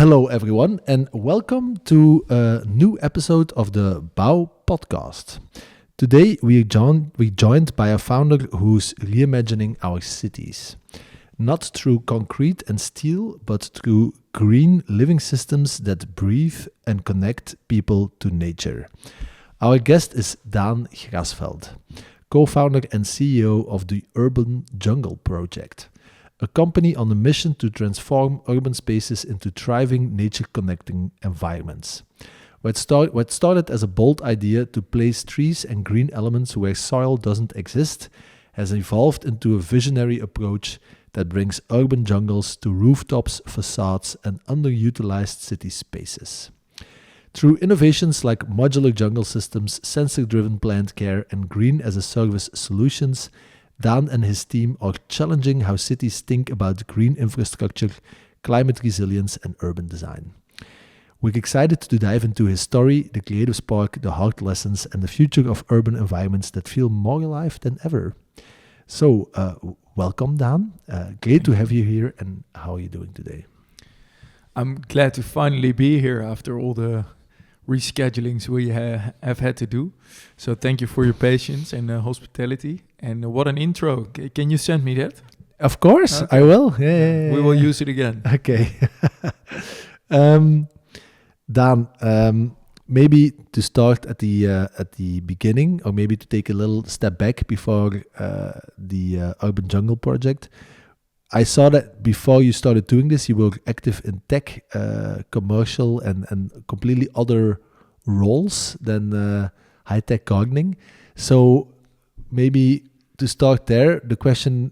Hello, everyone, and welcome to a new episode of the Bao Podcast. Today, we're joined by a founder who's reimagining our cities, not through concrete and steel, but through green living systems that breathe and connect people to nature. Our guest is Daan Grasveld, co-founder and CEO of the Urban Jungle Project, a company on a mission to transform urban spaces into thriving, nature-connecting environments. What started as a bold idea to place trees and green elements where soil doesn't exist has evolved into a visionary approach that brings urban jungles to rooftops, facades, and underutilized city spaces. Through innovations like modular jungle systems, sensor-driven plant care, and green-as-a-service solutions, Daan and his team are challenging how cities think about green infrastructure, climate resilience, and urban design. We're excited to dive into his story, the creative spark, the hard lessons, and the future of urban environments that feel more alive than ever. So, welcome, Daan. Great to have you here. And how are you doing today? I'm glad to finally be here after all the reschedulings we have had to do. So thank you for your patience and hospitality. And what an intro. Can you send me that? Of course, okay. I will. Yeah. We will use it again. Okay. Daan, maybe to start at the beginning, or maybe to take a little step back before the Urban Jungle Project. I saw that before you started doing this, you were active in tech, commercial, and completely other roles than high-tech gardening. So maybe to start there, the question,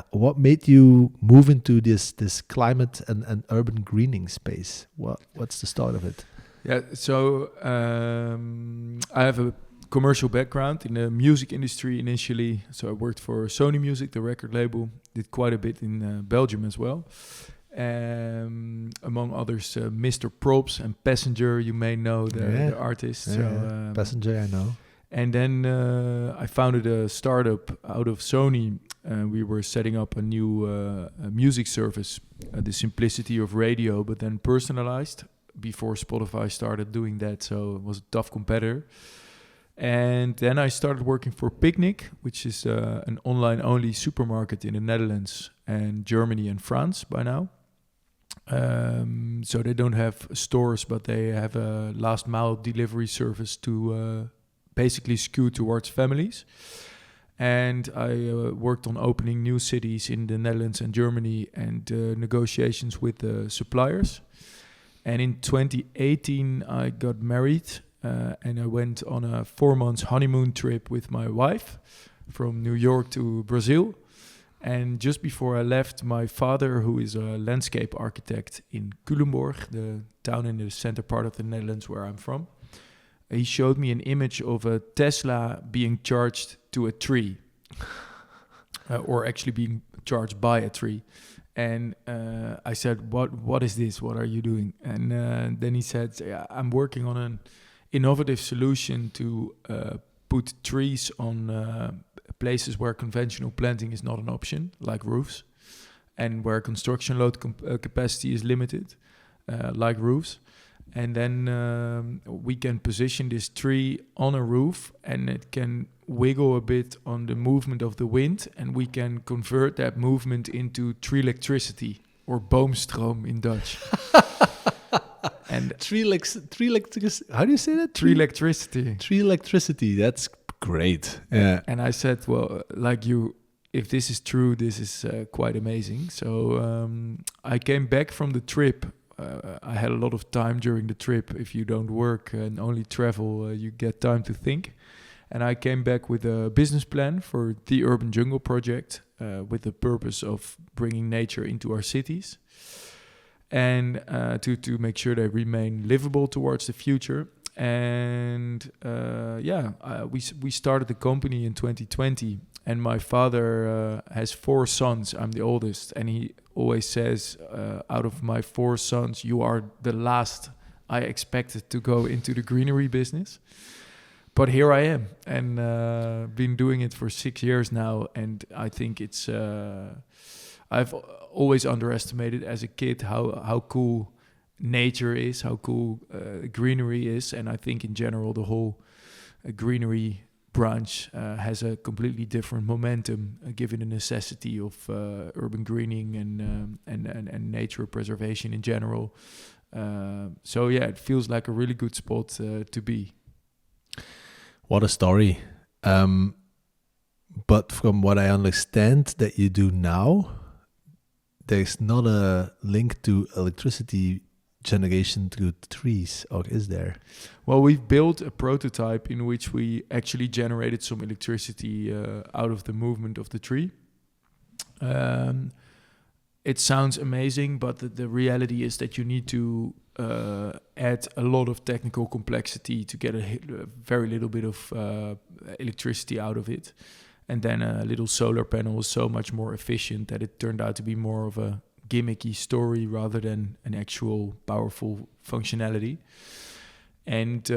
what made you move into this climate and urban greening space? What's the start of it? Yeah, so I have a commercial background in the music industry initially. So I worked for Sony Music, the record label, did quite a bit in Belgium as well. Among others, Mr. Props and Passenger, you may know the artist. So, Passenger, I know. And then I founded a startup out of Sony. We were setting up a new music service, the simplicity of radio, but then personalized before Spotify started doing that. So it was a tough competitor. And then I started working for Picnic, which is an online-only supermarket in the Netherlands and Germany and France by now. So they don't have stores, but they have a last-mile delivery service to basically skew towards families. And I worked on opening new cities in the Netherlands and Germany and negotiations with the suppliers. And in 2018, I got married. And I went on a 4-month honeymoon trip with my wife from New York to Brazil. And just before I left, my father, who is a landscape architect in Culemborg, the town in the center part of the Netherlands where I'm from, he showed me an image of a Tesla being charged to a tree, or actually being charged by a tree. And I said, what is this? What are you doing? And then he said, I'm working on an innovative solution to put trees on places where conventional planting is not an option, like roofs, and where construction load capacity is limited, like roofs. And then we can position this tree on a roof, and it can wiggle a bit on the movement of the wind, and we can convert that movement into tree electricity, or boomstroom in Dutch. And tree electricity. How do you say that? Tree electricity. Tree electricity. That's great. Yeah. And I said, well, like you, if this is true, this is quite amazing. So I came back from the trip. I had a lot of time during the trip. If you don't work and only travel, you get time to think. And I came back with a business plan for the Urban Jungle Project with the purpose of bringing nature into our cities. And to make sure they remain livable towards the future. And we started the company in 2020. And my father has 4 sons. I'm the oldest. And he always says, out of my 4 sons, you are the last I expected to go into the greenery business. But here I am. And been doing it for 6 years now. And I think it's... I've always underestimated as a kid how cool nature is, how cool greenery is. And I think in general, the whole greenery branch has a completely different momentum given the necessity of urban greening and nature preservation in general. So yeah, it feels like a really good spot to be. What a story. But from what I understand that you do now, there's not a link to electricity generation through trees, or is there? Well, we've built a prototype in which we actually generated some electricity out of the movement of the tree. It sounds amazing, but the reality is that you need to add a lot of technical complexity to get a very little bit of electricity out of it. And then a little solar panel was so much more efficient that it turned out to be more of a gimmicky story rather than an actual powerful functionality. And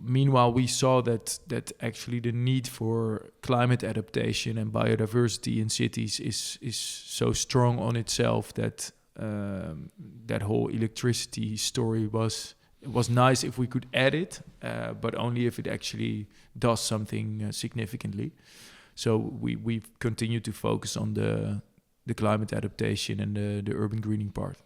meanwhile, we saw that actually the need for climate adaptation and biodiversity in cities is so strong on itself that that whole electricity story was nice if we could add it, but only if it actually does something significantly. So we've continued to focus on the climate adaptation and the urban greening part.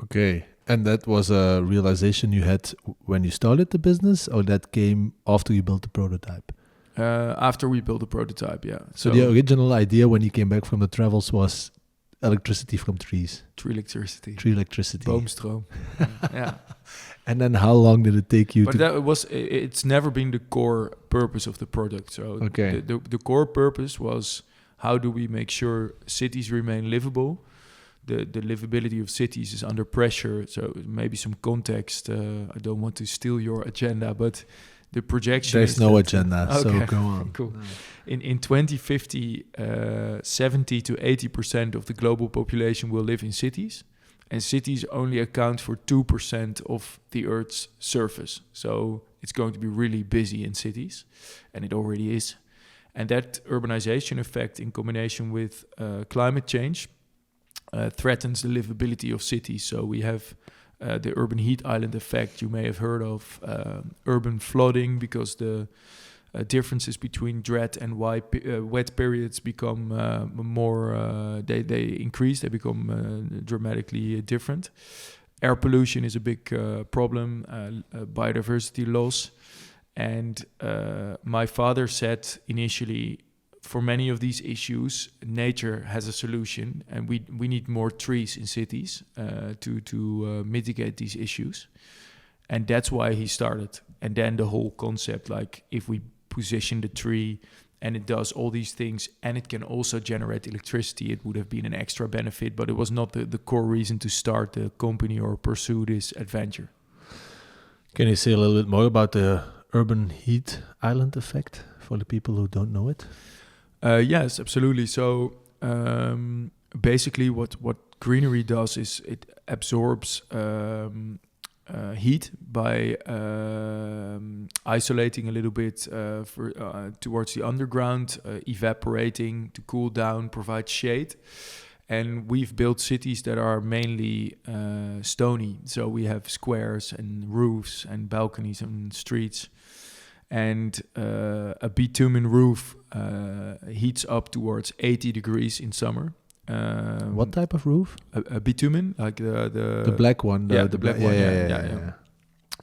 Okay. And that was a realization you had when you started the business, or that came after you built the prototype? After we built the prototype, yeah. So the original idea when you came back from the travels was electricity from trees? Tree electricity. Boomstroom. Yeah. And then how long did it take you but it's never been the core purpose of the product. So okay. the core purpose was, how do we make sure cities remain livable? The livability of cities is under pressure. So maybe some context. I don't want to steal your agenda, but the projection There's is no agenda, okay. So go on. Cool. In 2050, 70 to 80% of the global population will live in cities. And cities only account for 2% of the Earth's surface. So it's going to be really busy in cities. And it already is. And that urbanization effect in combination with climate change threatens the livability of cities. So we have the urban heat island effect you may have heard of, urban flooding, because the differences between dry and wet periods become more, they increase, they become dramatically different. Air pollution is a big problem, biodiversity loss. And my father said initially, for many of these issues, nature has a solution, and we need more trees in cities to mitigate these issues. And that's why he started. And then the whole concept, like if we position the tree and it does all these things and it can also generate electricity, it would have been an extra benefit, but it was not the core reason to start the company or pursue this adventure. Can you say a little bit more about the urban heat island effect for the people who don't know it? Yes, absolutely. So basically what greenery does is it absorbs heat by isolating a little bit towards the underground, evaporating to cool down, provide shade. And we've built cities that are mainly stony. So we have squares and roofs and balconies and streets. And a bitumen roof heats up towards 80 degrees in summer. What type of roof? A bitumen, like the black one. The black one. Yeah.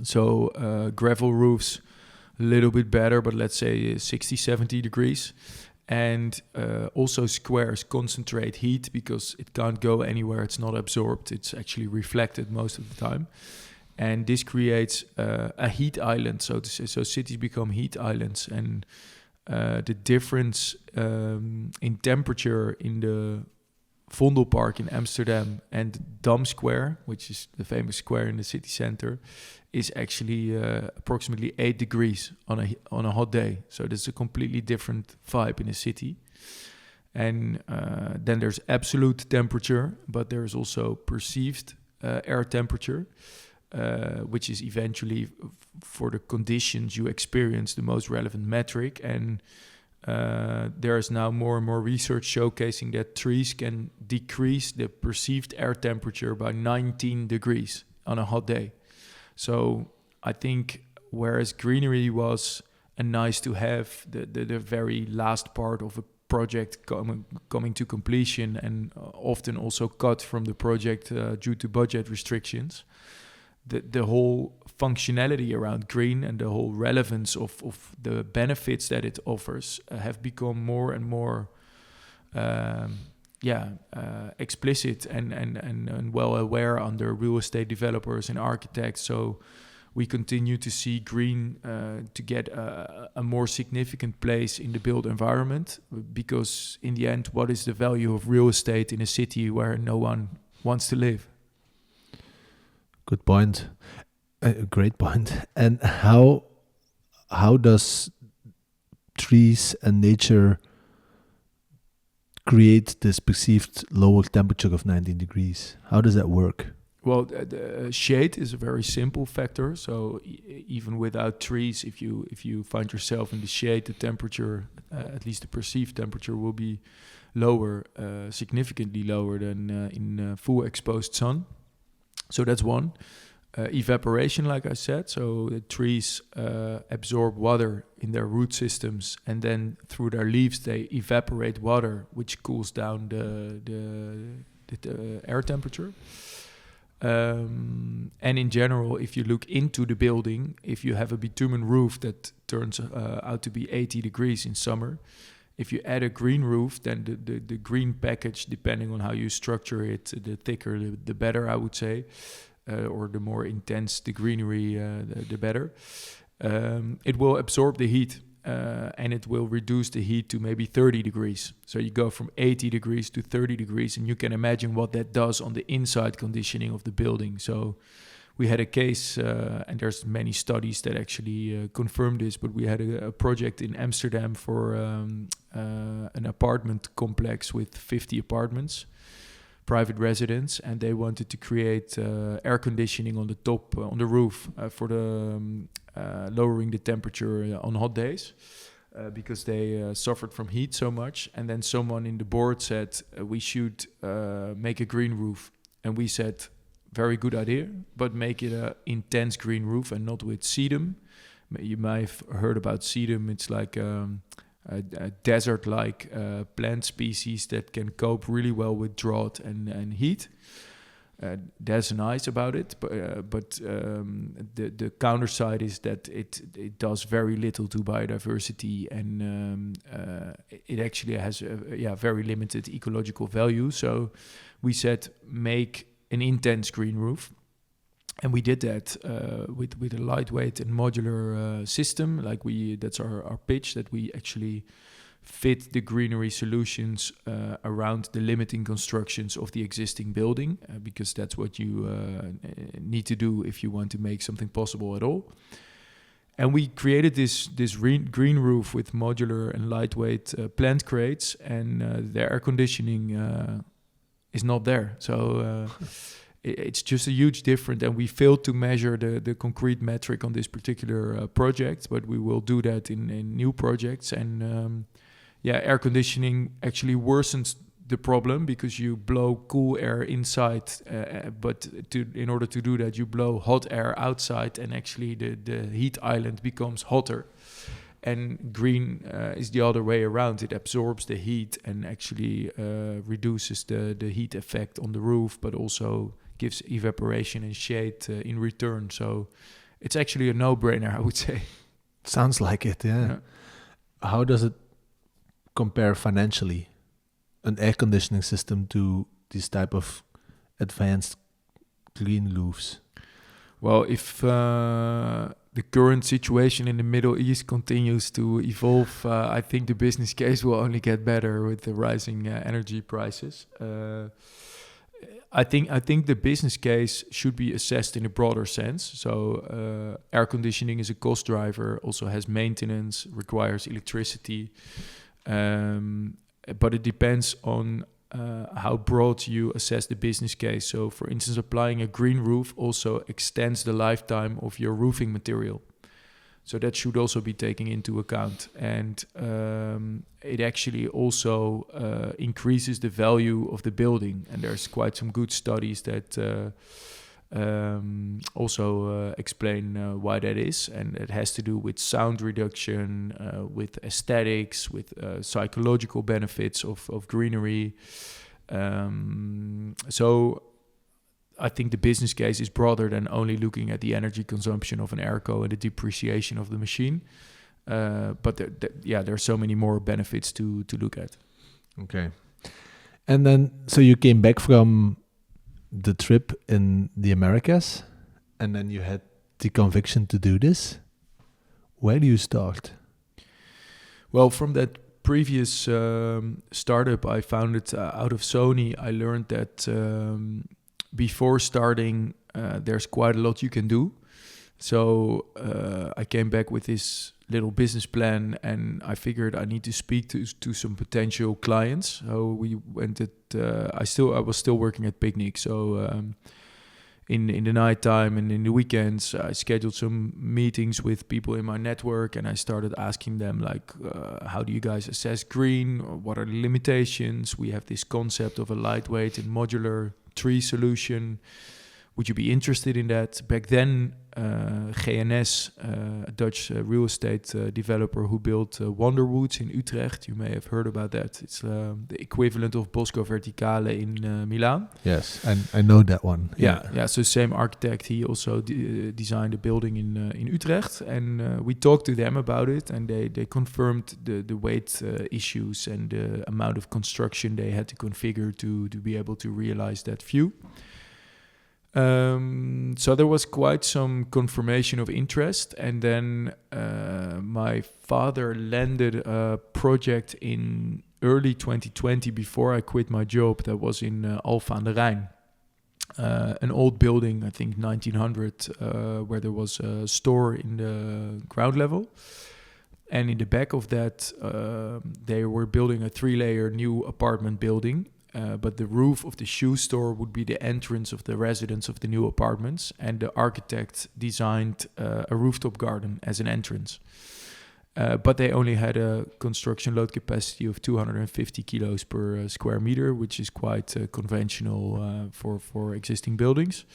So gravel roofs, a little bit better, but let's say 60, 70 degrees. And also squares concentrate heat because it can't go anywhere. It's not absorbed. It's actually reflected most of the time. And this creates a heat island, so to say. So cities become heat islands. And the difference in temperature in the Vondelpark in Amsterdam and Dam Square, which is the famous square in the city center, is actually approximately 8 degrees on a hot day. So there's a completely different vibe in the city. And then there's absolute temperature, but there's also perceived air temperature, which is eventually for the conditions you experience the most relevant metric. And there is now more and more research showcasing that trees can decrease the perceived air temperature by 19 degrees on a hot day. So I think whereas greenery was a nice to have, the very last part of a project coming to completion, and often also cut from the project due to budget restrictions, the whole functionality around green and the whole relevance of the benefits that it offers have become more and more explicit and well aware under real estate developers and architects. So we continue to see green to get a more significant place in the built environment, because in the end, what is the value of real estate in a city where no one wants to live? Good point. Great point. And how does trees and nature create this perceived lower temperature of 19 degrees? How does that work? Well, the shade is a very simple factor. So even without trees, if you find yourself in the shade, the temperature, at least the perceived temperature, will be lower, significantly lower than in full exposed sun. So that's one. Evaporation, like I said. So the trees absorb water in their root systems, and then through their leaves they evaporate water, which cools down the air temperature. And in general, if you look into the building, if you have a bitumen roof that turns out to be 80 degrees in summer, if you add a green roof, then the green package, depending on how you structure it, the thicker, the better, I would say, or the more intense the greenery, the better. It will absorb the heat, and it will reduce the heat to maybe 30 degrees. So you go from 80 degrees to 30 degrees, and you can imagine what that does on the inside conditioning of the building. So we had a case, and there's many studies that actually confirm this, but we had a project in Amsterdam for an apartment complex with 50 apartments, private residents, and they wanted to create air conditioning on the top, on the roof, for the lowering the temperature on hot days, because they suffered from heat so much. And then someone in the board said, we should make a green roof. And we said, very good idea, but make it an intense green roof and not with sedum. You might have heard about sedum. It's like a desert-like plant species that can cope really well with drought and heat. That's nice about it, but the counter side is that it does very little to biodiversity, and it actually has very limited ecological value. So we said, make an intense green roof. And we did that with a lightweight and modular system. That's our pitch, that we actually fit the greenery solutions around the limiting constructions of the existing building, because that's what you need to do if you want to make something possible at all. And we created this green roof with modular and lightweight plant crates, and the air conditioning is not there. So it's just a huge difference, and we failed to measure the concrete metric on this particular project, but we will do that in new projects. And air conditioning actually worsens the problem, because you blow cool air inside, but in order to do that, you blow hot air outside, and actually the heat island becomes hotter. And green is the other way around. It absorbs the heat and actually reduces the heat effect on the roof, but also gives evaporation and shade in return. So it's actually a no-brainer, I would say. Sounds like it, yeah. How does it compare financially, an air conditioning system, to this type of advanced green roofs? Well, if the current situation in the Middle East continues to evolve, I think the business case will only get better with the rising energy prices. I think the business case should be assessed in a broader sense. So air conditioning is a cost driver, also has maintenance, requires electricity. But it depends on how broad you assess the business case. So for instance, applying a green roof also extends the lifetime of your roofing material. So that should also be taken into account. And it actually also increases the value of the building. And there's quite some good studies that also explain why that is. And it has to do with sound reduction, with aesthetics, with psychological benefits of greenery. So I think the business case is broader than only looking at the energy consumption of an airco and the depreciation of the machine. But there are so many more benefits to look at. Okay. And then, so you came back from the trip in the Americas, and then you had the conviction to do this. Where do you start? Well, from that previous startup I founded out of Sony, I learned that before starting, there's quite a lot you can do. So I came back with this little business plan, and I figured I need to speak to some potential clients. So we went I was still working at Picnic. So in the nighttime and in the weekends, I scheduled some meetings with people in my network, and I started asking them like, how do you guys assess green? Or what are the limitations? We have this concept of a lightweight and modular tree solution. Would you be interested in that? Back then, GNS, a Dutch real estate developer who built Wonderwoods in Utrecht. You may have heard about that. It's the equivalent of Bosco Verticale in Milan. Yes, I know that one. Yeah. So same architect. He also designed a building in Utrecht, and we talked to them about it, and they confirmed the weight issues and the amount of construction they had to configure to be able to realize that view. So there was quite some confirmation of interest, and then my father landed a project in early 2020 before I quit my job. That was in Alphen aan de Rijn, an old building, I think 1900, where there was a store in the ground level. And in the back of that, they were building a 3-layer new apartment building. But the roof of the shoe store would be the entrance of the residents of the new apartments. And the architect designed a rooftop garden as an entrance. But they only had a construction load capacity of 250 kilos per square meter, which is quite conventional for existing buildings.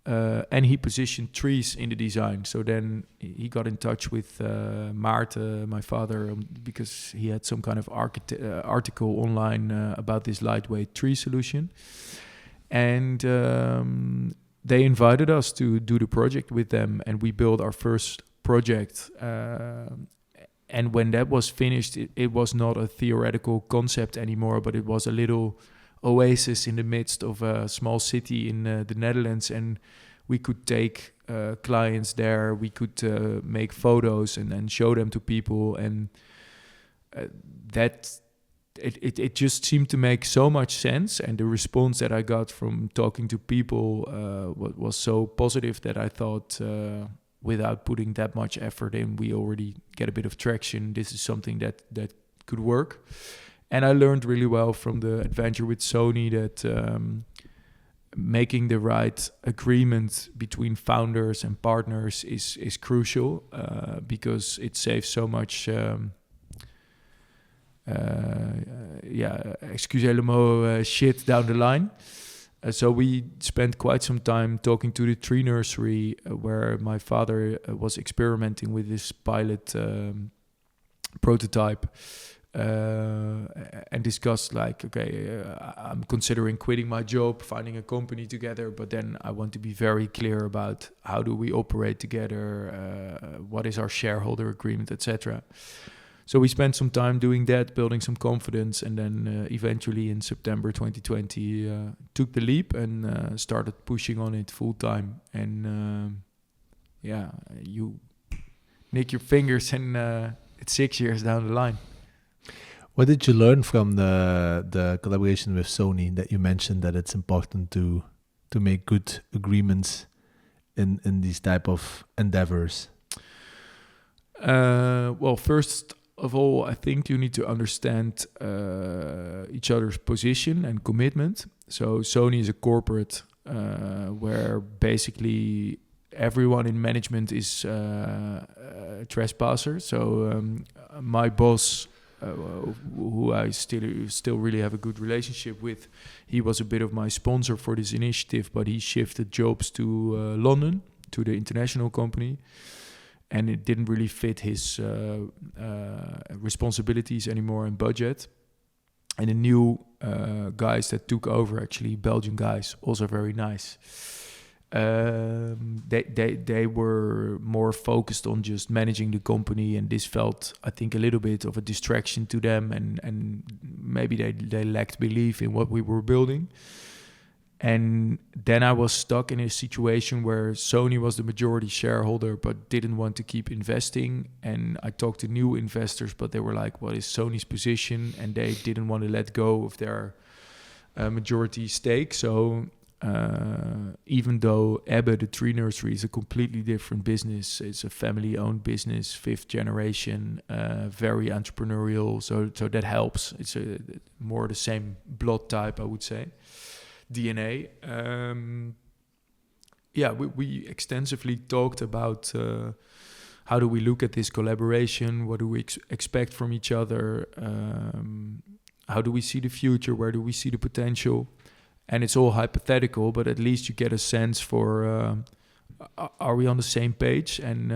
And he positioned trees in the design. So then he got in touch with Maarten, my father, because he had some kind of article online about this lightweight tree solution. And they invited us to do the project with them, and we built our first project. And when that was finished, it was not a theoretical concept anymore, but it was a little oasis in the midst of a small city in the Netherlands, and we could take clients there. We could make photos and then show them to people, and that it just seemed to make so much sense. And the response that I got from talking to people was so positive that I thought, without putting that much effort in, we already get a bit of traction. This is something that could work. And I learned really well from the adventure with Sony that making the right agreement between founders and partners is crucial, because it saves so much, excusez le mot, shit down the line. So we spent quite some time talking to the tree nursery where my father was experimenting with this pilot prototype. And discussed like, I'm considering quitting my job, finding a company together, but then I want to be very clear about how do we operate together, what is our shareholder agreement, etc. So we spent some time doing that, building some confidence, and then eventually in September 2020 took the leap and started pushing on it full time. And you nick your fingers and it's 6 years down the line. What did you learn from the collaboration with Sony that you mentioned that it's important to make good agreements in these type of endeavors? Well, first of all, I think you need to understand each other's position and commitment. So Sony is a corporate where basically everyone in management is trespasser. So my boss, who I still really have a good relationship with, he was a bit of my sponsor for this initiative, but he shifted jobs to London, to the international company, and it didn't really fit his responsibilities anymore and budget. And the new guys that took over, actually Belgian guys, also very nice. They were more focused on just managing the company, and this felt, I think, a little bit of a distraction to them, and maybe they lacked belief in what we were building. And then I was stuck in a situation where Sony was the majority shareholder but didn't want to keep investing. And I talked to new investors, but they were like, what is Sony's position? And they didn't want to let go of their majority stake. So even though Ebbe, the tree nursery, is a completely different business, it's a family-owned business, 5th generation, very entrepreneurial. So that helps. It's more the same blood type, I would say. DNA. We extensively talked about how do we look at this collaboration, what do we expect from each other, how do we see the future, where do we see the potential. And it's all hypothetical, but at least you get a sense for are we on the same page, and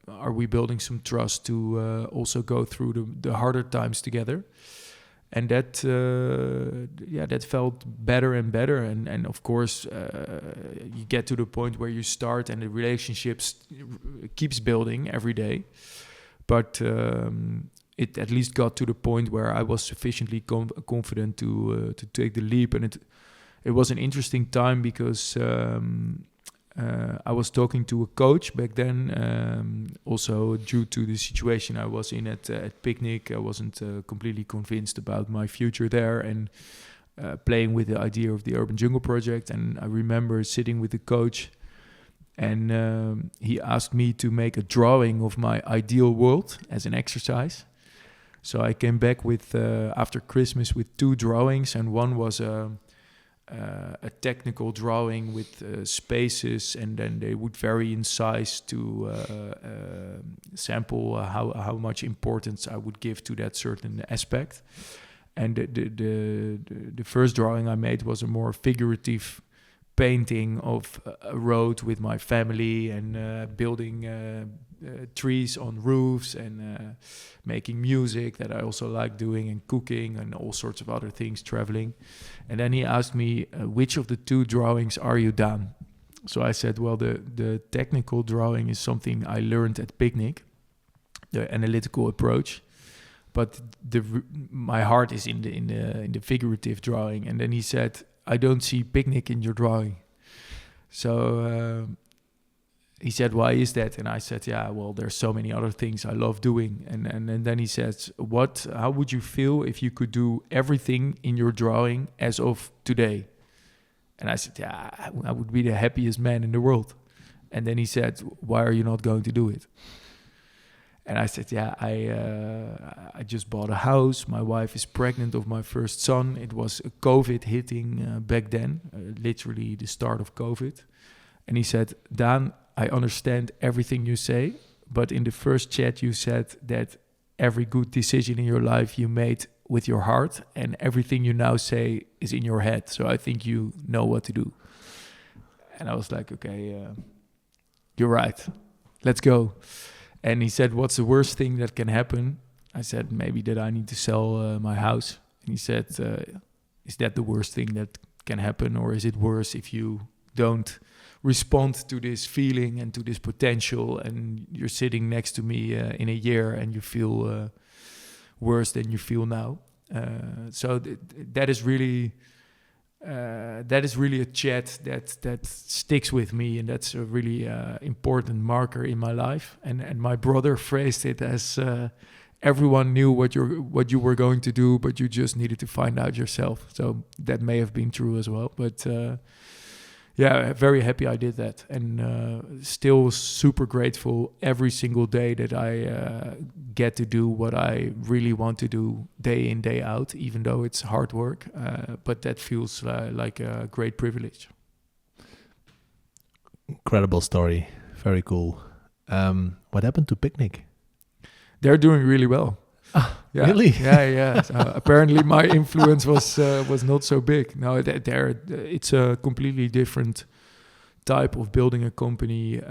are we building some trust to also go through the harder times together. And that felt better and better. And of course, you get to the point where you start and the relationships keeps building every day. But it at least got to the point where I was sufficiently confident to take the leap. And it was an interesting time because I was talking to a coach back then, also due to the situation I was in at Picnic. I wasn't completely convinced about my future there, and playing with the idea of the Urban Jungle Project. And I remember sitting with the coach, and he asked me to make a drawing of my ideal world as an exercise. So I came back with after Christmas with 2 drawings, and one was a technical drawing with spaces, and then they would vary in size to sample how much importance I would give to that certain aspect. And the first drawing I made was a more figurative painting of a road with my family, and building trees on roofs, and making music that I also like doing, and cooking, and all sorts of other things, traveling. And then he asked me, which of the 2 drawings are you, Daan? So I said, well, the technical drawing is something I learned at Picnic, the analytical approach, but my heart is in the figurative drawing. And then he said, I don't see Picnic in your drawing. So he said, why is that? And I said, yeah, well, there's so many other things I love doing. And then he said, how would you feel if you could do everything in your drawing as of today? And I said, yeah, I would be the happiest man in the world. And then he said, why are you not going to do it? And I said, yeah, I just bought a house. My wife is pregnant of my first son. It was COVID hitting back then, literally the start of COVID. And he said, Daan, I understand everything you say, but in the first chat you said that every good decision in your life you made with your heart, and everything you now say is in your head. So I think you know what to do. And I was like, okay, you're right. Let's go. And he said, what's the worst thing that can happen? I said, maybe that I need to sell my house. And he said, is that the worst thing that can happen? Or is it worse if you don't respond to this feeling and to this potential, and you're sitting next to me in a year and you feel worse than you feel now? So that is really a chat that sticks with me, and that's a really important marker in my life. And my brother phrased it as everyone knew what you were going to do, but you just needed to find out yourself. So that may have been true as well, but yeah, very happy I did that, and still super grateful every single day that I get to do what I really want to do day in, day out, even though it's hard work, but that feels like a great privilege. Incredible story. Very cool. What happened to Picnic? They're doing really well. Yeah. Really? Yeah. Apparently, my influence was not so big. No, it's a completely different type of building a company.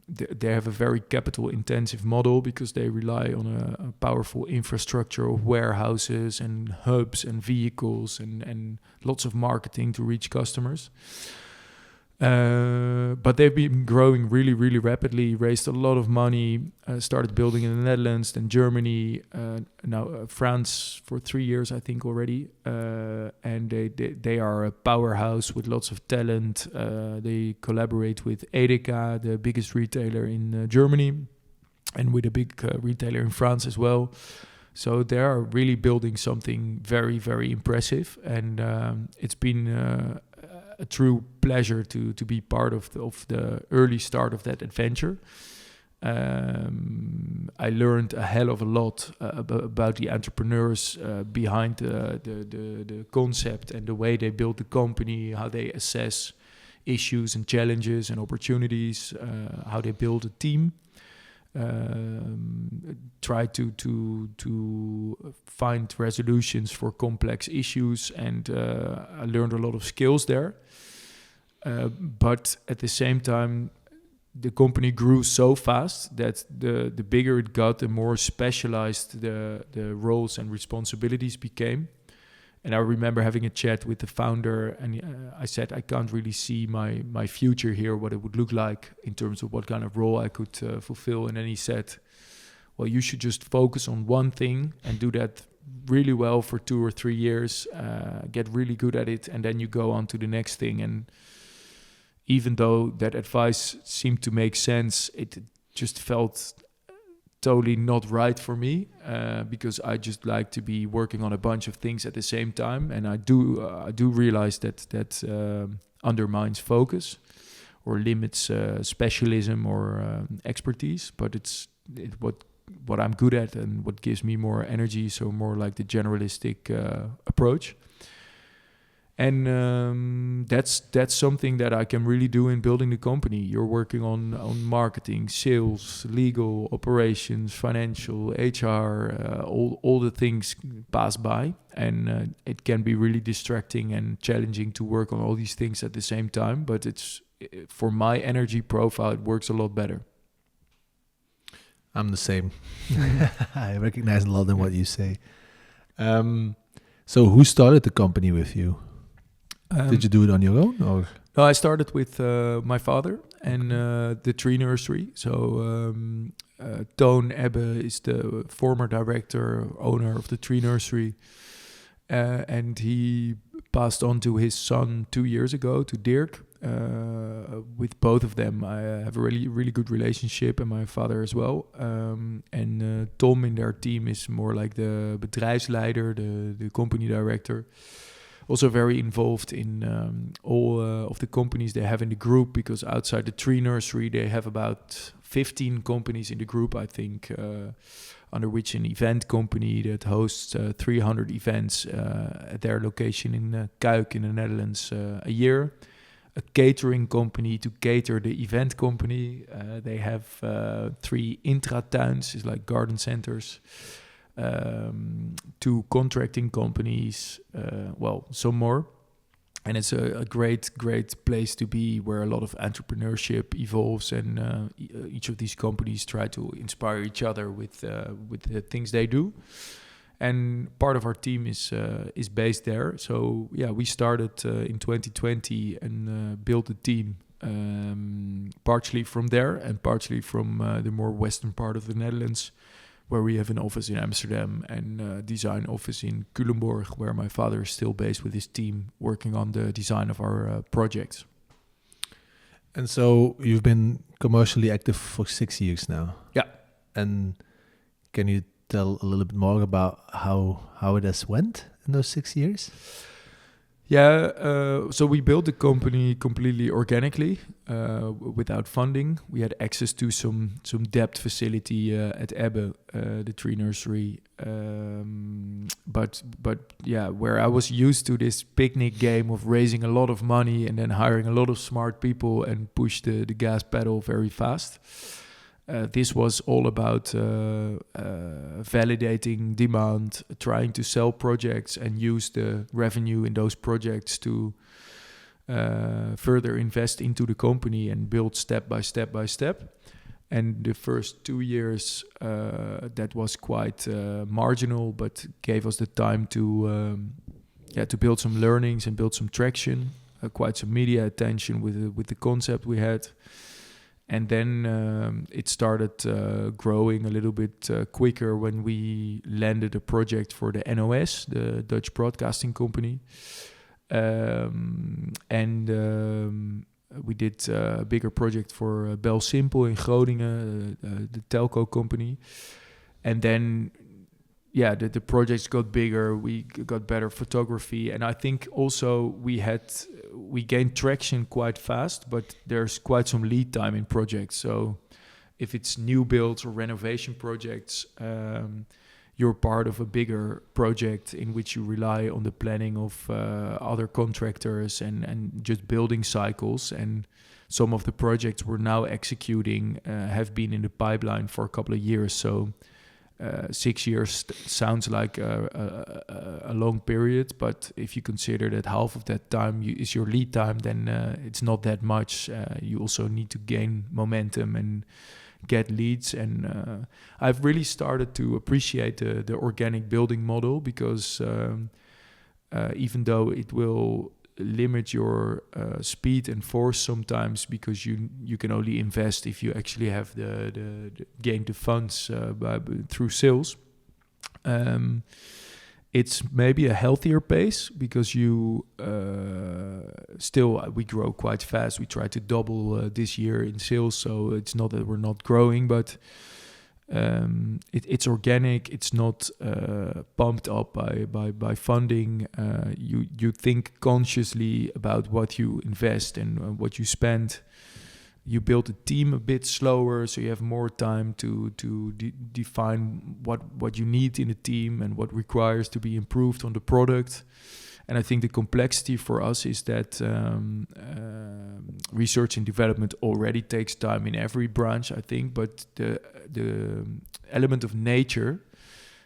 They have a very capital-intensive model because they rely on a powerful infrastructure of warehouses and hubs and vehicles and lots of marketing to reach customers. But they've been growing really, really rapidly, raised a lot of money, started building in the Netherlands, then Germany, now France for 3 years, I think already. And they are a powerhouse with lots of talent. They collaborate with Edeka, the biggest retailer in Germany, and with a big retailer in France as well. So they are really building something very, very impressive. And it's been a true pleasure to be part of the early start of that adventure. I learned a hell of a lot about the entrepreneurs behind the concept and the way they build the company, how they assess issues and challenges and opportunities, how they build a team. Try to find resolutions for complex issues, and I learned a lot of skills there. But at the same time, the company grew so fast that the bigger it got, the more specialized the roles and responsibilities became. And I remember having a chat with the founder, and I said, I can't really see my future here, what it would look like in terms of what kind of role I could fulfill. And then he said, well, you should just focus on one thing and do that really well for 2 or 3 years, get really good at it, and then you go on to the next thing. And even though that advice seemed to make sense, it just felt totally not right for me, because I just like to be working on a bunch of things at the same time, and I do realize that undermines focus or limits specialism or expertise. But it's what I'm good at and what gives me more energy, so more like the generalistic approach. And that's something that I can really do in building the company. You're working on marketing, sales, legal, operations, financial, HR, all the things pass by, and it can be really distracting and challenging to work on all these things at the same time. But it's, for my energy profile, it works a lot better. I'm the same. I recognize a lot in what you say. So who started the company with you? Did you do it on your own, or? No, I started with my father and the tree nursery. So Toon Ebbe is the former director, owner of the tree nursery. And he passed on to his son 2 years ago, to Dirk. With both of them, I have a really, really good relationship, and my father as well. And Tom in their team is more like the bedrijfsleider, the company director. Also very involved in all of the companies they have in the group, because outside the tree nursery, they have about 15 companies in the group, I think, under which an event company that hosts 300 events at their location in Kuik in the Netherlands a year. A catering company to cater the event company. They have 3 intratuins, is like garden centers. 2 contracting companies, some more. And it's a great place to be, where a lot of entrepreneurship evolves, and each of these companies try to inspire each other with the things they do. And part of our team is based there. So yeah, we started in 2020 and built a team, partially from there and partially from the more western part of the Netherlands, where we have an office in Amsterdam and a design office in Culemborg, where my father is still based with his team, working on the design of our projects. And so you've been commercially active for 6 years now. Yeah. And can you tell a little bit more about how it has went in those 6 years? Yeah, so we built the company completely organically, without funding. We had access to some debt facility at Ebbe, the tree nursery. But yeah, where I was used to this picnic game of raising a lot of money and then hiring a lot of smart people and push the gas pedal very fast. This was all about validating demand, trying to sell projects and use the revenue in those projects to further invest into the company and build step by step by step. And the first 2 years, that was quite marginal, but gave us the time to build some learnings and build some traction, quite some media attention with the concept we had. And then it started growing a little bit quicker when we landed a project for the NOS, the Dutch broadcasting company. We did a bigger project for Bel Simpel in Groningen, the telco company. And then, the projects got bigger. We got better photography. And I think also we gained traction quite fast, but there's quite some lead time in projects. So if it's new builds or renovation projects, you're part of a bigger project in which you rely on the planning of other contractors and just building cycles. And some of the projects we're now executing have been in the pipeline for a couple of years. So 6 years sounds like a long period, but if you consider that half of that time is your lead time, then it's not that much. You also need to gain momentum and get leads, and I've really started to appreciate the organic building model, because even though it will limit your speed and force sometimes, because you can only invest if you actually have the gain the funds through sales, it's maybe a healthier pace, because you we grow quite fast. We try to double this year in sales, so it's not that we're not growing, but it's organic. It's not pumped up by funding. You think consciously about what you invest and what you spend. You build a team a bit slower, so you have more time to define what you need in a team and what requires to be improved on the product. And I think the complexity for us is that research and development already takes time in every branch, I think, but the element of nature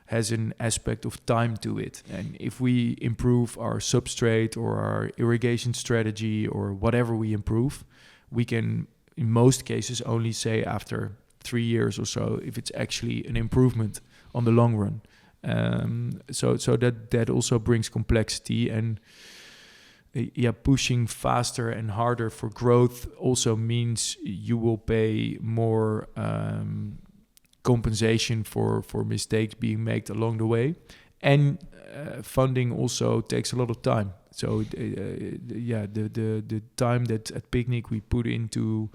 has an aspect of time to it. And if we improve our substrate or our irrigation strategy or whatever we improve, we can, in most cases, only say after 3 years or so if it's actually an improvement on the long run. So that also brings complexity, and pushing faster and harder for growth also means you will pay more compensation for mistakes being made along the way, and funding also takes a lot of time. So the time that at Picnic we put into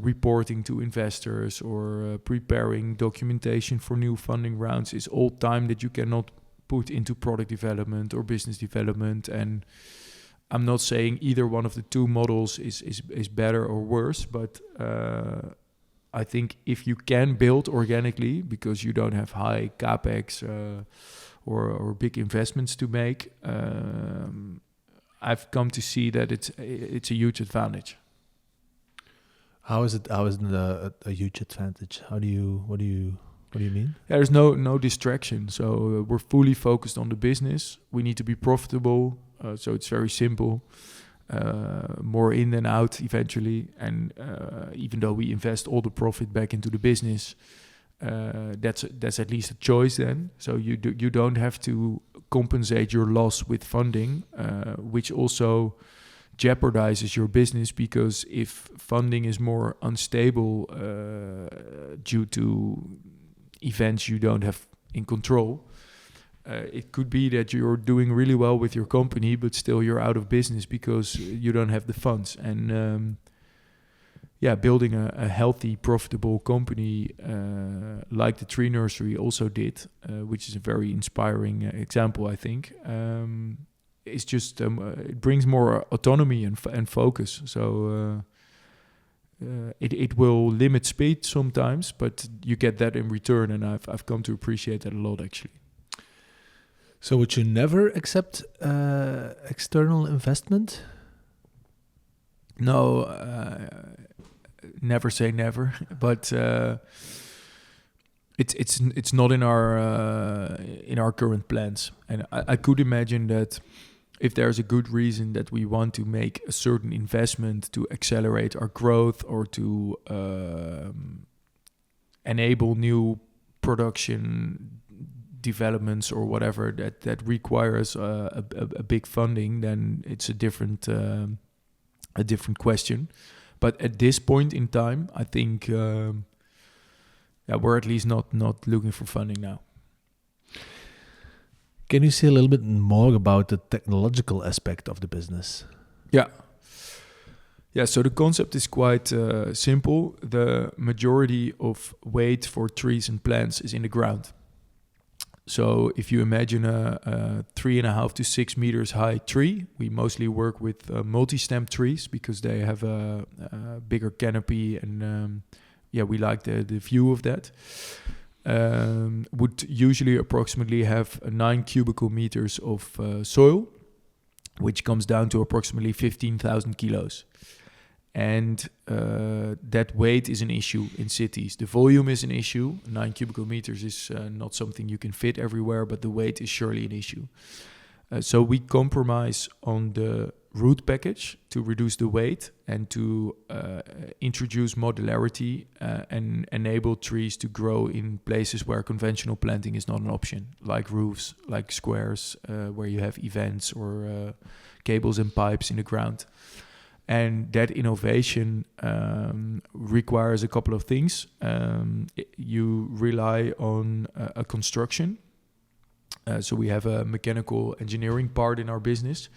reporting to investors or preparing documentation for new funding rounds is all time that you cannot put into product development or business development. And I'm not saying either one of the two models is better or worse, but I think if you can build organically because you don't have high capex or big investments to make, I've come to see that it's a huge advantage. How is it a huge advantage? What do you mean? There's no distraction. So we're fully focused on the business. We need to be profitable. So it's very simple. More in than out eventually. And even though we invest all the profit back into the business, that's at least a choice then. So you don't have to compensate your loss with funding, which also jeopardizes your business, because if funding is more unstable due to events you don't have in control, it could be that you're doing really well with your company, but still you're out of business because you don't have the funds. And building a healthy, profitable company like the Tree Nursery also did, which is a very inspiring example, I think. It's just it brings more autonomy and focus. So it will limit speed sometimes, but you get that in return, and I've come to appreciate that a lot, actually. So would you never accept external investment? No, never say never, but it's not in our current plans. And I could imagine that if there's a good reason that we want to make a certain investment to accelerate our growth or to enable new production developments or whatever that requires a big funding, then it's a different question. But at this point in time, I think we're at least not looking for funding now. Can you say a little bit more about the technological aspect of the business? Yeah, so the concept is quite simple. The majority of weight for trees and plants is in the ground. So if you imagine a 3.5 to 6 meters high tree, we mostly work with multi-stem trees because they have a bigger canopy, and we like the view of that. Would usually approximately have 9 cubical meters of soil, which comes down to approximately 15,000 kilos. And that weight is an issue in cities. The volume is an issue. 9 cubical meters is not something you can fit everywhere, but the weight is surely an issue. So we compromise on the root package to reduce the weight and to introduce modularity and enable trees to grow in places where conventional planting is not an option, like roofs, like squares, where you have events or cables and pipes in the ground. And that innovation requires a couple of things. You rely on a construction. So we have a mechanical engineering part in our business.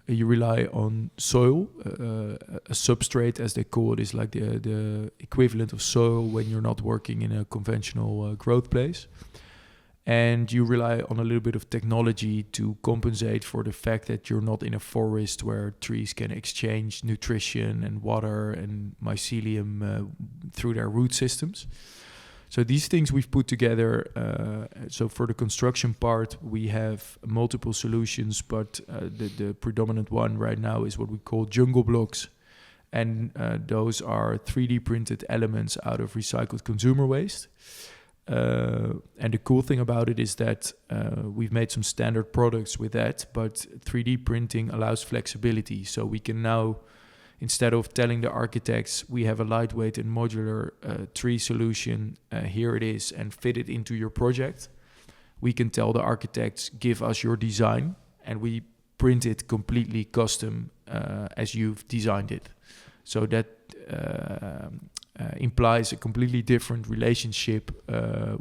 You rely on soil. A substrate, as they call it, is like the equivalent of soil when you're not working in a conventional growth place. And you rely on a little bit of technology to compensate for the fact that you're not in a forest where trees can exchange nutrition and water and mycelium through their root systems. So these things we've put together. So for the construction part, we have multiple solutions, but the predominant one right now is what we call jungle blocks. And those are 3D printed elements out of recycled consumer waste. And the cool thing about it is that we've made some standard products with that, but 3D printing allows flexibility. So we can now, instead of telling the architects, we have a lightweight and modular tree solution, here it is, and fit it into your project, we can tell the architects, give us your design, and we print it completely custom as you've designed it. So that implies a completely different relationship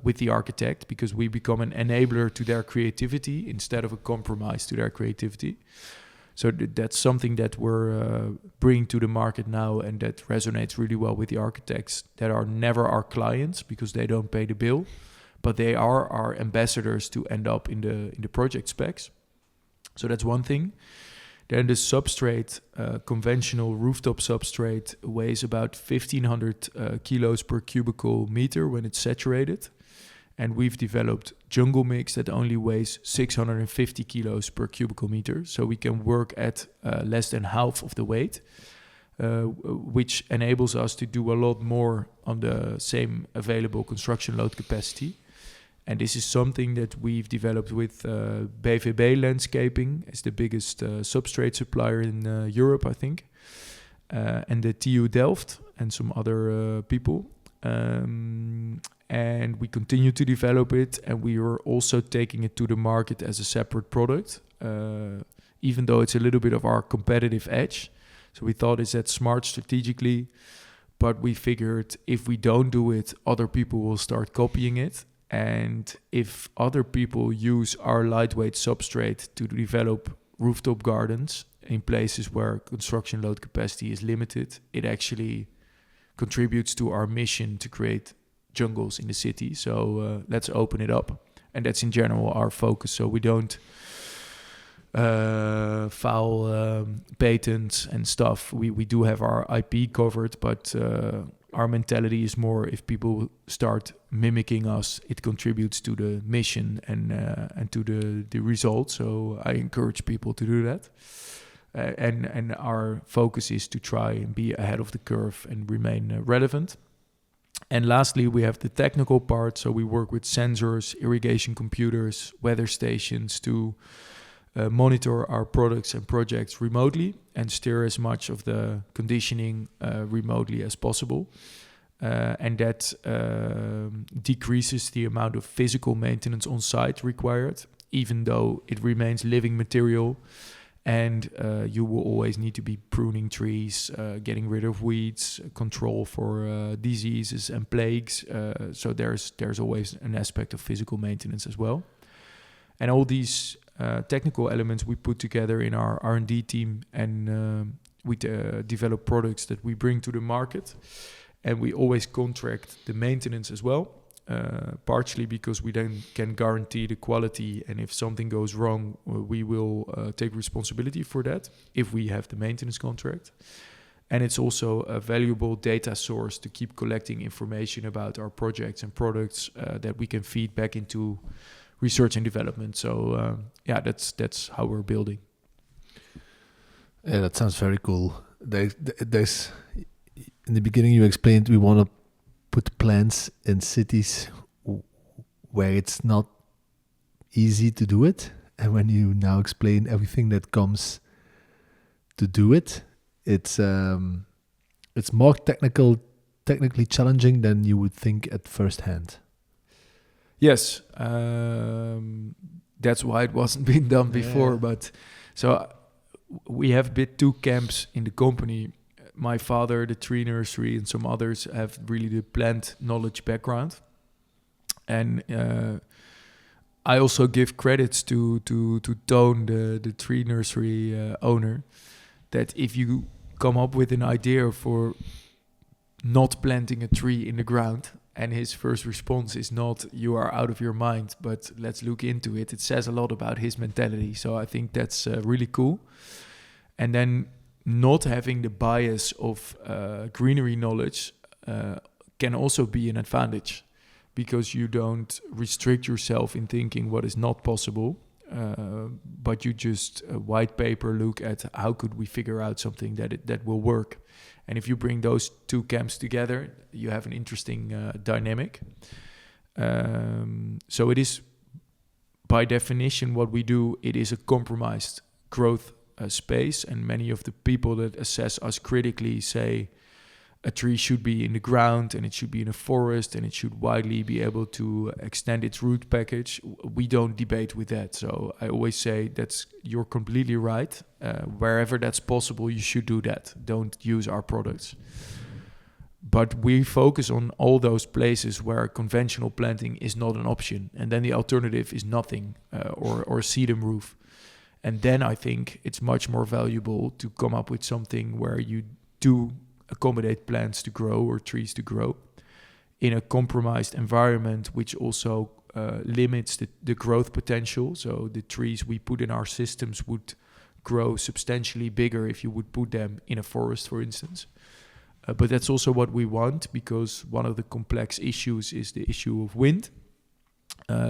with the architect, because we become an enabler to their creativity instead of a compromise to their creativity. So that's something that we're bringing to the market now, and that resonates really well with the architects that are never our clients because they don't pay the bill, but they are our ambassadors to end up in the project specs. So that's one thing. Then the substrate, conventional rooftop substrate, weighs about 1,500 kilos per cubical meter when it's saturated. And we've developed jungle mix that only weighs 650 kilos per cubical meter. So we can work at less than half of the weight, which enables us to do a lot more on the same available construction load capacity. And this is something that we've developed with BVB Landscaping. It's the biggest substrate supplier in Europe, I think. And the TU Delft and some other people. And we continue to develop it. And we are also taking it to the market as a separate product, even though it's a little bit of our competitive edge. So we thought, is that smart strategically? But we figured if we don't do it, other people will start copying it. And if other people use our lightweight substrate to develop rooftop gardens in places where construction load capacity is limited, it actually contributes to our mission to create jungles in the city. So let's open it up. And that's in general our focus. So we don't file patents and stuff. We do have our IP covered, but our mentality is more, if people start mimicking us, it contributes to the mission and to the result. So I encourage people to do that. and our focus is to try and be ahead of the curve and remain relevant. And lastly, we have the technical part. So we work with sensors, irrigation computers, weather stations to monitor our products and projects remotely and steer as much of the conditioning remotely as possible. And that decreases the amount of physical maintenance on site required, even though it remains living material. And you will always need to be pruning trees, getting rid of weeds, control for diseases and plagues. So there's always an aspect of physical maintenance as well. And all these technical elements we put together in our R&D team, and we develop products that we bring to the market. And we always contract the maintenance as well. Partially because we then can guarantee the quality, and if something goes wrong, we will take responsibility for that if we have the maintenance contract. And it's also a valuable data source to keep collecting information about our projects and products that we can feed back into research and development. So that's how we're building. Yeah, that sounds very cool. There's in the beginning you explained we want to put plants in cities where it's not easy to do it. And when you now explain everything that comes to do it, it's more technically challenging than you would think at first hand. Yes, that's why it wasn't being done before. Yeah. But so we have two camps in the company. My father, the tree nursery, and some others have really the plant knowledge background. And I also give credits to Daan, the tree nursery owner, that if you come up with an idea for not planting a tree in the ground, and his first response is not, you are out of your mind, but let's look into it. It says a lot about his mentality. So I think that's really cool. And then not having the bias of greenery knowledge can also be an advantage, because you don't restrict yourself in thinking what is not possible, but you just white paper look at how could we figure out something that will work. And if you bring those two camps together, you have an interesting dynamic. So it is, by definition, what we do, it is a compromised growth space, and many of the people that assess us critically say a tree should be in the ground and it should be in a forest and it should widely be able to extend its root package. We don't debate with that. So I always say you're completely right. Wherever that's possible, you should do that. Don't use our products. But we focus on all those places where conventional planting is not an option, and then the alternative is nothing, or a sedum roof. And then I think it's much more valuable to come up with something where you do accommodate plants to grow or trees to grow in a compromised environment, which also limits the growth potential. So the trees we put in our systems would grow substantially bigger if you would put them in a forest, for instance. But that's also what we want, because one of the complex issues is the issue of wind.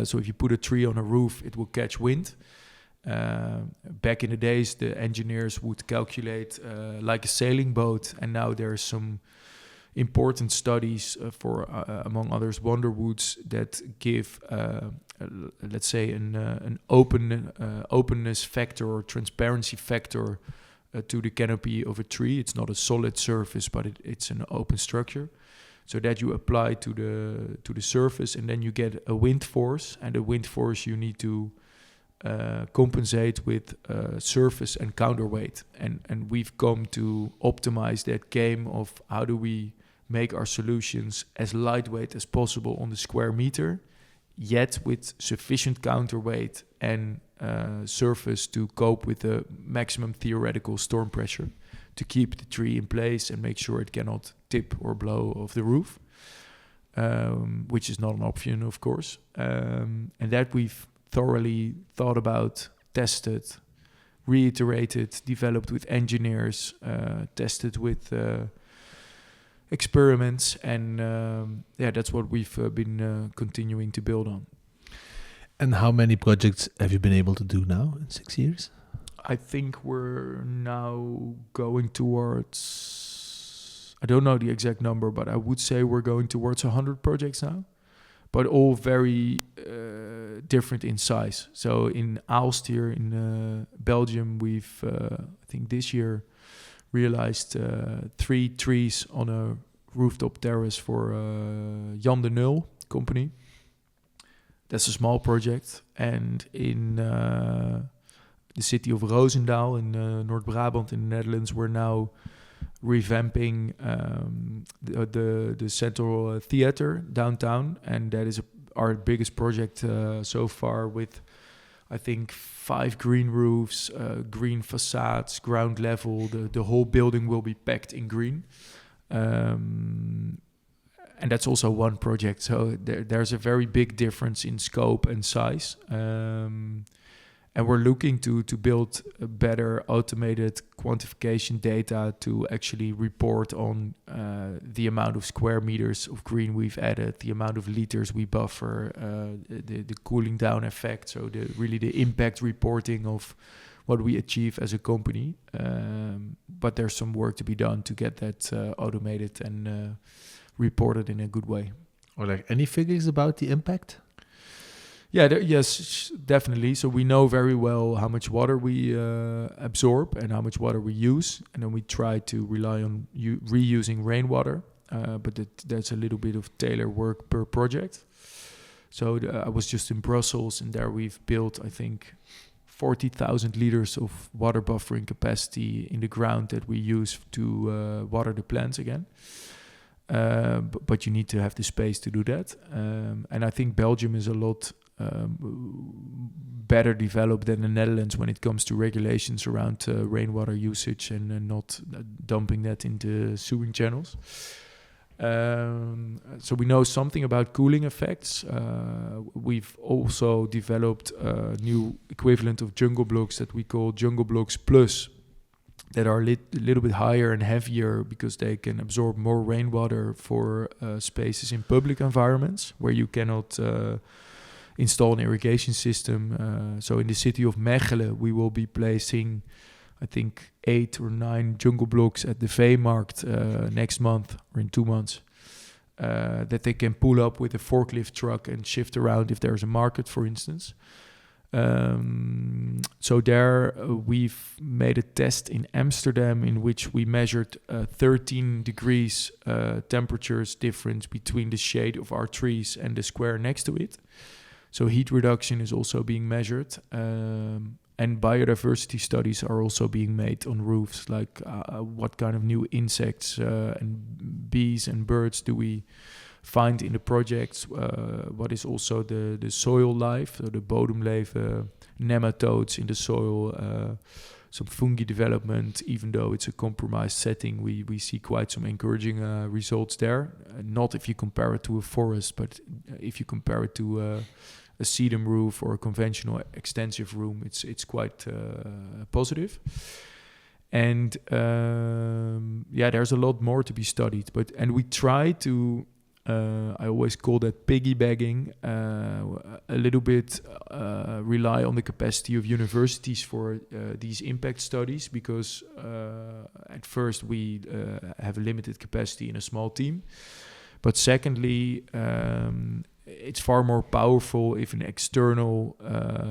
So if you put a tree on a roof, it will catch wind. Back in the days, the engineers would calculate like a sailing boat, and now there are some important studies for, among others, wonderwoods that give, let's say, an openness factor or transparency factor to the canopy of a tree. It's not a solid surface, but it's an open structure, so that you apply to the surface, and then you get a wind force, and the wind force you need to compensate with surface and counterweight, and we've come to optimize that game of how do we make our solutions as lightweight as possible on the square meter, yet with sufficient counterweight and surface to cope with the maximum theoretical storm pressure to keep the tree in place and make sure it cannot tip or blow off the roof, which is not an option, of course, and that we've thoroughly thought about, tested, reiterated, developed with engineers, tested with experiments, and that's what we've been continuing to build on. And how many projects have you been able to do now in 6 years? I think we're now going towards, I don't know the exact number, but I would say we're going towards 100 projects now, but all very different in size. So in Aalst here in Belgium, we've, I think this year, realized 3 trees on a rooftop terrace for Jan de Nul company. That's a small project. And in the city of Roosendaal in Noord-Brabant in the Netherlands, we're now revamping the central theater downtown, and that is our biggest project so far, with I think 5 green roofs, green facades, ground level. The whole building will be packed in green. And that's also one project. So there's a very big difference in scope and size. And we're looking to build a better automated quantification data to actually report on the amount of square meters of green we've added, the amount of liters we buffer, the cooling down effect. So really the impact reporting of what we achieve as a company. But there's some work to be done to get that automated and reported in a good way. Or like any figures about the impact? Yeah, yes, definitely. So we know very well how much water we absorb and how much water we use. And then we try to rely on reusing rainwater. But that's a little bit of tailor work per project. So I was just in Brussels, and there we've built, I think, 40,000 liters of water buffering capacity in the ground that we use to water the plants again. But you need to have the space to do that. And I think Belgium is a lot better developed than the Netherlands when it comes to regulations around rainwater usage and not dumping that into sewing channels. So we know something about cooling effects. We've also developed a new equivalent of jungle blocks that we call jungle blocks plus, that are a little bit higher and heavier because they can absorb more rainwater for spaces in public environments where you cannot install an irrigation system. So in the city of Mechelen, we will be placing, I think, 8 or 9 jungle blocks at the Veemarkt next month or in 2 months, that they can pull up with a forklift truck and shift around if there's a market, for instance. So there we've made a test in Amsterdam in which we measured 13 degrees temperatures difference between the shade of our trees and the square next to it. So heat reduction is also being measured, and biodiversity studies are also being made on roofs, like what kind of new insects and bees and birds do we find in the projects, what is also the soil life, so the bodemleven, nematodes in the soil, some fungi development. Even though it's a compromised setting, we see quite some encouraging results there. Not if you compare it to a forest, but if you compare it to a sedum roof or a conventional extensive room, it's quite positive. And there's a lot more to be studied. And we try to, I always call that piggybagging, a little bit rely on the capacity of universities for these impact studies, because at first we have a limited capacity in a small team. But secondly, it's far more powerful if an external,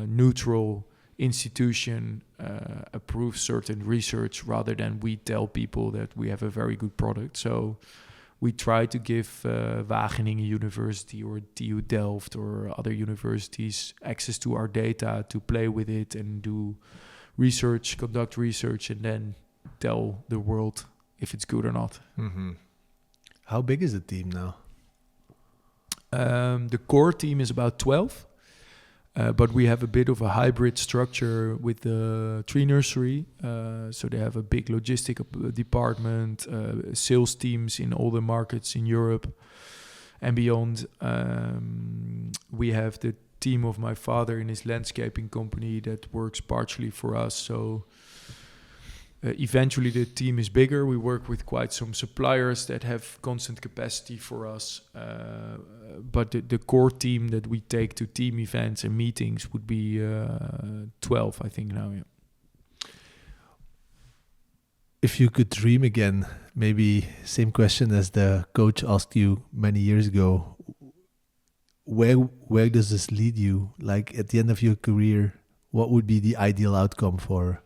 neutral institution approves certain research rather than we tell people that we have a very good product. So we try to give Wageningen University or TU Delft or other universities access to our data to play with it and do research, conduct research, and then tell the world if it's good or not. Mm-hmm. How big is the team now? The core team is about 12, but we have a bit of a hybrid structure with the tree nursery. So they have a big logistic department, sales teams in all the markets in Europe and beyond. We have the team of my father in his landscaping company that works partially for us. So eventually the team is bigger. We work with quite some suppliers that have constant capacity for us. But the core team that we take to team events and meetings would be 12, I think now, yeah. if you could dream again, maybe same question as the coach asked you many years ago. Where does this lead you? Like at the end of your career, what would be the ideal outcome for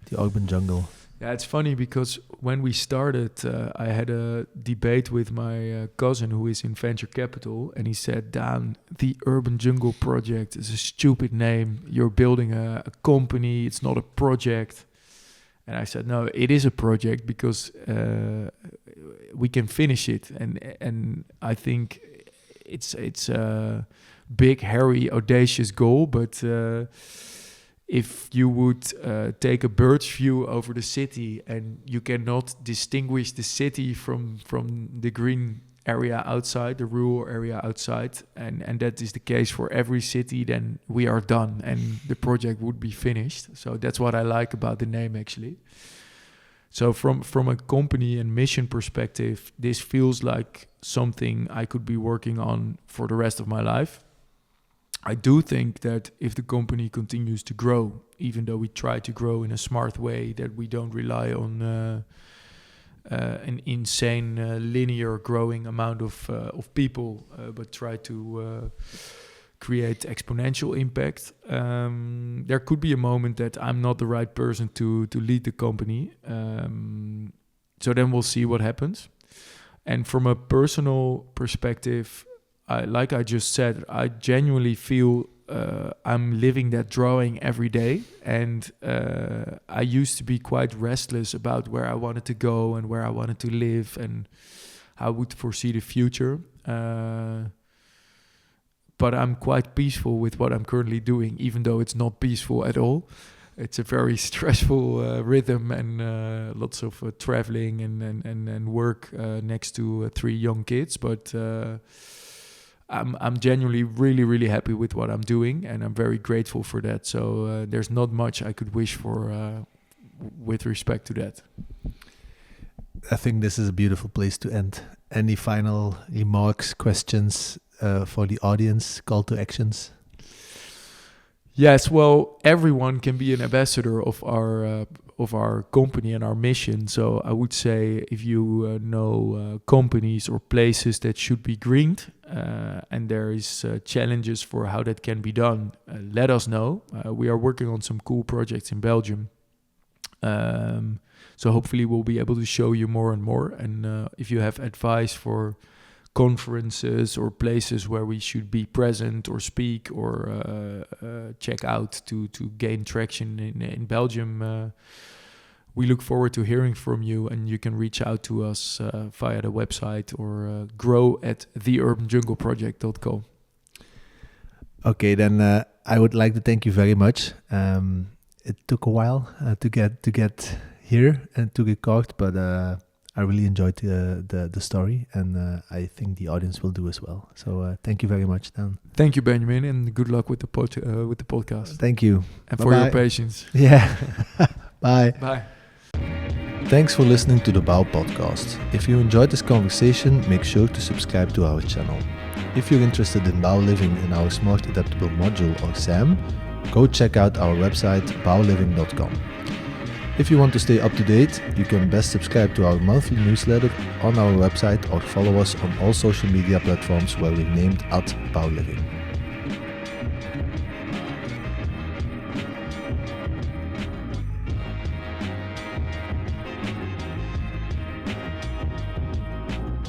the urban jungle? Yeah, it's funny because when we started, I had a debate with my cousin who is in venture capital, and he said, "Daan, the Urban Jungle Project is a stupid name. You're building a company. It's not a project." And I said, "No, it is a project because we can finish it." And I think it's a big, hairy, audacious goal, but if you would take a bird's view over the city and you cannot distinguish the city from the green area outside, the rural area outside, and that is the case for every city, then we are done and the project would be finished. So that's what I like about the name, actually. So from a company and mission perspective, this feels like something I could be working on for the rest of my life. I do think that if the company continues to grow, even though we try to grow in a smart way, that we don't rely on an insane linear growing amount of people, but try to create exponential impact. There could be a moment that I'm not the right person to lead the company. So then we'll see what happens. And from a personal perspective, like I just said, I genuinely feel I'm living that drawing every day. And I used to be quite restless about where I wanted to go and where I wanted to live and how I would foresee the future. But I'm quite peaceful with what I'm currently doing, even though it's not peaceful at all. It's a very stressful rhythm and lots of traveling and work next to 3 young kids. But I'm genuinely really, really happy with what I'm doing, and I'm very grateful for that. So there's not much I could wish for with respect to that. I think this is a beautiful place to end. Any final remarks, questions for the audience, call to actions? Yes, well, everyone can be an ambassador of our company and our mission. So I would say if you know companies or places that should be greened and there is challenges for how that can be done, let us know. We are working on some cool projects in Belgium. So hopefully we'll be able to show you more and more. And if you have advice for conferences or places where we should be present or speak or check out to gain traction in Belgium, we look forward to hearing from you, and you can reach out to us via the website or grow@theurbanjungleproject.com. Okay, then I would like to thank you very much. It took a while to get here and to record, but I really enjoyed the story, and I think the audience will do as well. So thank you very much, Daan. Thank you, Benjamin, and good luck with the podcast. Thank you. And for your patience. Yeah. Bye. Bye. Thanks for listening to the Bao Podcast. If you enjoyed this conversation, make sure to subscribe to our channel. If you're interested in Bao living in our smart adaptable module or SAM, go check out our website baoliving.com. If you want to stay up to date, you can best subscribe to our monthly newsletter on our website or follow us on all social media platforms where we're named @Bao Living.